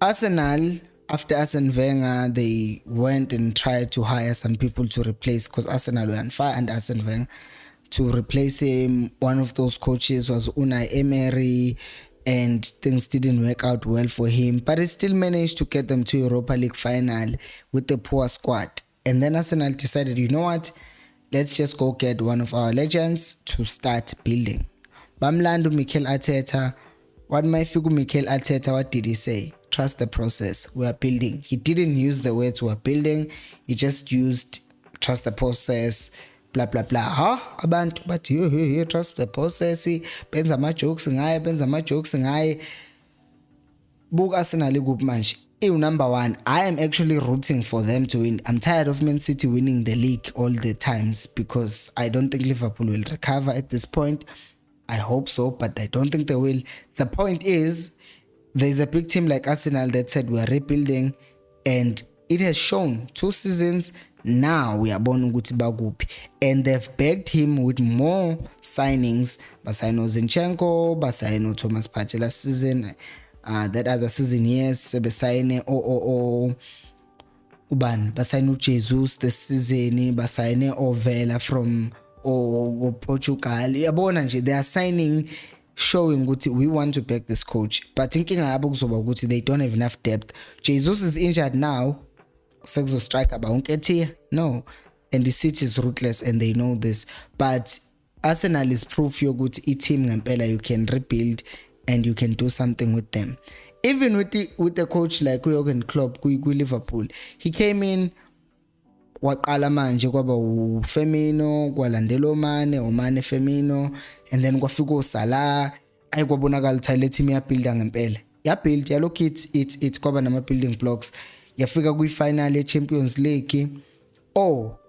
Arsenal, after Arsene Wenger, they went and tried to hire some people to replace, because Arsenal were on fire and Arsene Wenger, to replace him. One of those coaches was Unai Emery, and things didn't work out well for him, but he still managed to get them to Europa League final with a poor squad. And then Arsenal decided, you know what, let's just go get one of our legends to start building. Bamlando Mikel Arteta. What Mikel Arteta, what did he say? Trust the process. We are building. He didn't use the words we are building. He just used trust the process, blah blah blah. Abantu but you trust the process. Benza ama jokes ngaye. Book Arsenal group manje. Number one, I am actually rooting for them to win. I'm tired of Man City winning the league all the times because I don't think Liverpool will recover at this point. I hope so, but I don't think they will. The point is, there's a big team like Arsenal that said we are rebuilding, and it has shown 2 seasons now we are born ukuthi bakuphi, and they've bagged him with more signings. Basayino Zinchenko, basayino Thomas Partey last season, that other season, yes, basayine ubani, basayine Jesus this season, basayine Ovela from Portugal. Yabona nje, they are signing showing ukuthi we want to back this coach, but inkinga yabo kuzoba ukuthi they don't have enough depth. Jesus is injured now, sekuzo striker bawunkethiya no, and the City is ruthless and they know this, but Arsenal is proof yokuthi i-team ngempela you can rebuild and you can do something with them. Even with the coach like Jurgen Klopp ku Liverpool, he came in waqala manje kwaba uFirmino, kwalandela Mane Firmino, and then kwafika uSalah. Ayikwabonakala ukuthi le team yabuilda ngempela, yabuild yalook it kwaba nama building blocks, yafika kwi-final ye-Champions League.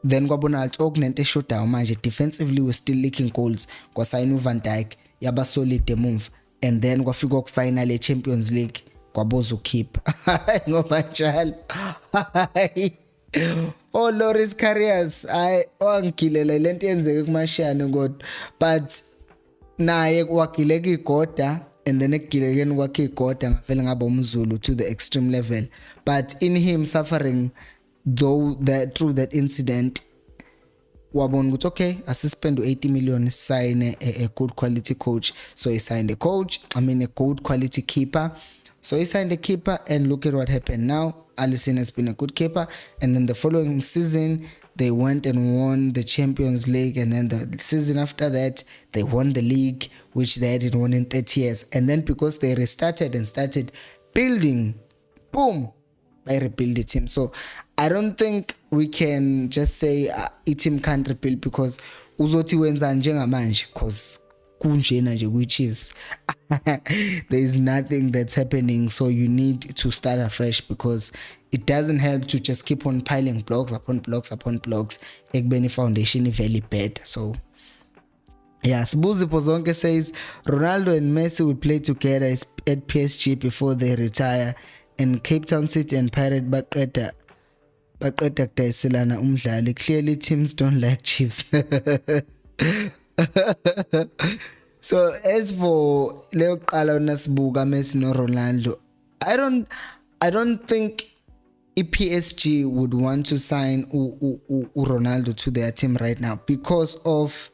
Then kwabonakala ukuthi okunento eshodayo manje, defensively we're still leaking goals. Kwasayina uVan Dijk yaba solid emove, and then kwafika ku-final ye-Champions League kwaboza ukhip ngoba njalo Loris Karius wangigilela lento yenzeke kumashane kodwa, but naye wagileka igoda, and then ekugilekeni kwakhe igoda ngavele ngaba umZulu to the extreme level. But in him suffering through that incident, wabona ukuthi okay, asispend 80 million, sign a good quality coach. So he signed a good quality keeper. So he signed a keeper, and look at what happened now. Alisson has been a good keeper, and then the following season they went and won the Champions League, and then the season after that they won the league, which they hadn't won in 30 years. And then because they restarted and started building, boom, they rebuild the team. So I don't think we can just say a team can't rebuild because uzothi wenza njengamanje because kunjena nje kwi-Chiefs. There is nothing that's happening, so you need to start afresh because it doesn't help to just keep on piling blocks upon blocks upon blocks. Ekubeni foundation is very bad. So yeah, Sbuzi Pozonke says Ronaldo and Messi will play together at PSG before they retire, and Cape Town City and Pirate baqeda kudayiselana umdlali. Clearly teams don't like Chiefs. So as for Leo Qala Nasbuga, Messi no Ronaldo, I don't think PSG would want to sign Ronaldo to their team right now because of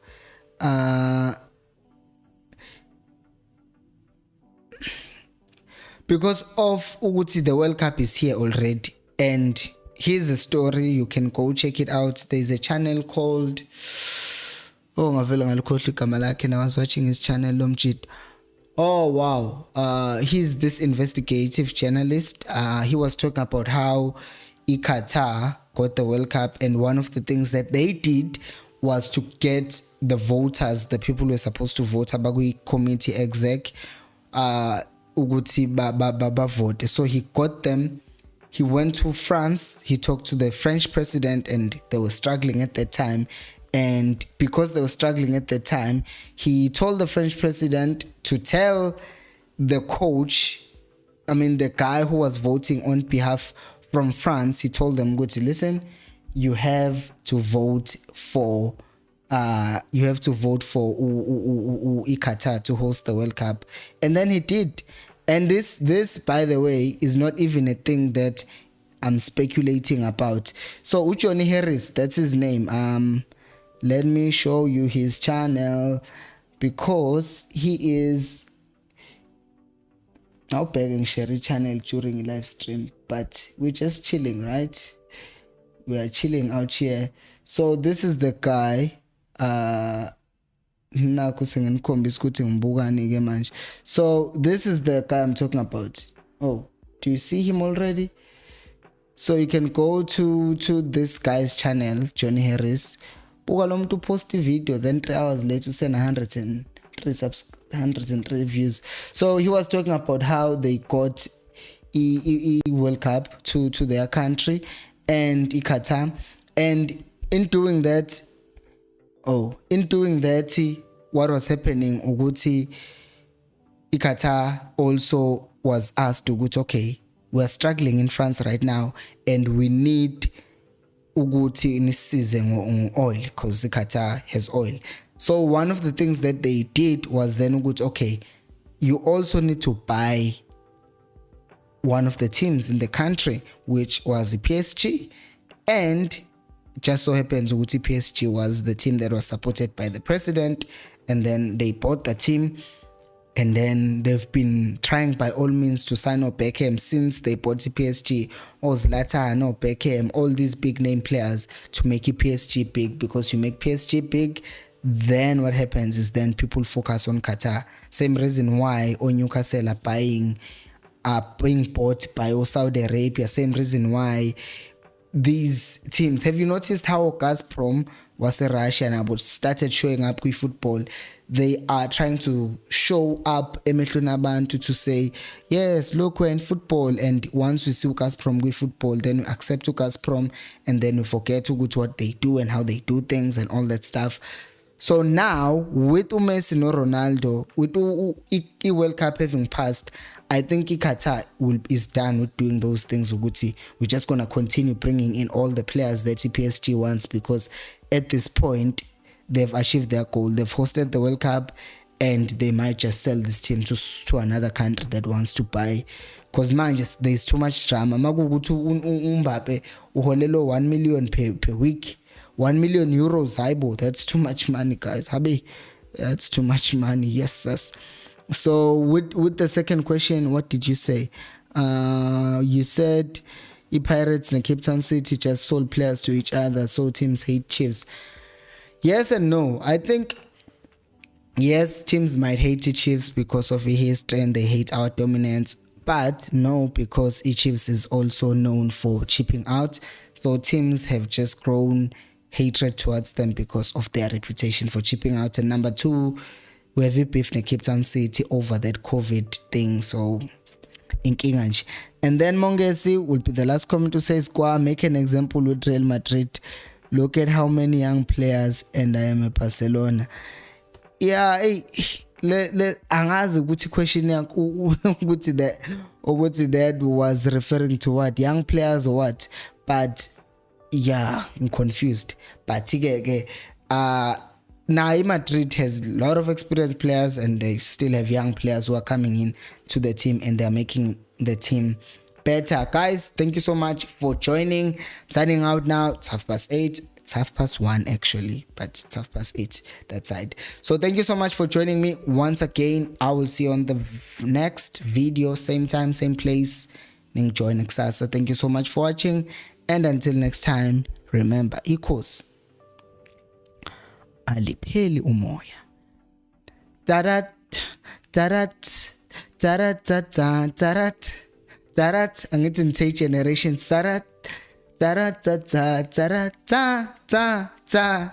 ukuthi the World Cup is here already. And here's a story, you can go check it out. There's a channel called I was watching his channel Lomjit. He's this investigative journalist. He was talking about how Qatar got the World Cup, and one of the things that they did was to get the voters, the people who were supposed to vote, abagui committee exec, uguti vote. So he got them. He went to France. He talked to the French president, and they were struggling at that time. And because they were struggling at the time, he told the French president to tell the coach, the guy who was voting on behalf from France, he told them, go to listen, you have to vote for Qatar to host the World Cup. And then he did. And this, by the way, is not even a thing that I'm speculating about. So Johnny Harris, that's his name. Let me show you his channel because he is now begging Sherry channel during live stream, but we're just chilling, right? We are chilling out here. So this is the guy. So this is the guy I'm talking about. Oh, do you see him already? So you can go to this guy's channel, Johnny Harris. To post a video, then 3 hours later send 103 views. So he was talking about how they got World Cup to their country and Qatar. And in doing that, what was happening ukuthi Qatar also was asked to go, okay, we're struggling in France right now and we need ukuthi nisize oil because Qatar has oil. So one of the things that they did was then okay, you also need to buy one of the teams in the country, which was the PSG, and just so happens ukuthi PSG was the team that was supported by the president, and then they bought the team. And then they've been trying by all means to sign up Beckham since they bought the PSG, or Zlatan, or Beckham, all these big name players to make it PSG big, because you make PSG big, then what happens is then people focus on Qatar. Same reason why Newcastle are being bought by Saudi Arabia. Same reason why these teams, have you noticed how Gazprom was a Russian but started showing up with football? They are trying to show up emehlweni abantu to say, yes, look, we're in football, and once we see Gazprom with football, then we accept Gazprom, and then we forget what they do and how they do things and all that stuff. So now with Messi no Ronaldo, with the World Cup having passed, I think Qatar is done with doing those things. We're just going to continue bringing in all the players that PSG wants, because at this point they've achieved their goal. They've hosted the World Cup, and they might just sell this team to another country that wants to buy, because man, just there's too much drama. Magugutu Mbappe uholelo 1 million per week, 1 million euros. Aibo, that's too much money, guys. Habi, that's too much money. Yes. So with the second question, what did you say? You said the Pirates and Cape Town City just sold players to each other, so teams hate Chiefs. Yes and no. I think yes, teams might hate the Chiefs because of the history and they hate our dominance, but no, because the Chiefs is also known for chipping out. So teams have just grown hatred towards them because of their reputation for chipping out. And number two, we have a beef in Cape Town City over that COVID thing. So in Kinganj. And then Mongesi will be the last comment to say, Squad, make an example with Real Madrid. Look at how many young players, and I am a Barcelona. Yeah, angazi ukuthi question yakho ukuthi that was referring to what, young players or what, but yeah, I'm confused. But now Madrid has a lot of experienced players, and they still have young players who are coming in to the team, and they're making the team better. Guys, thank you so much for joining. I'm signing out now. It's 8:30. It's 1:30 actually, but it's 8:30 that side. So thank you so much for joining me once again. I will see you on the next video, same time, same place. Enjoy Nexasa. Thank you so much for watching, and until next time, remember, equals alipheli umoya. Tarat tarat tarat tarat tarat tarat, angithi nithe generation tarat tarat tarat tarat ta ta ta ta.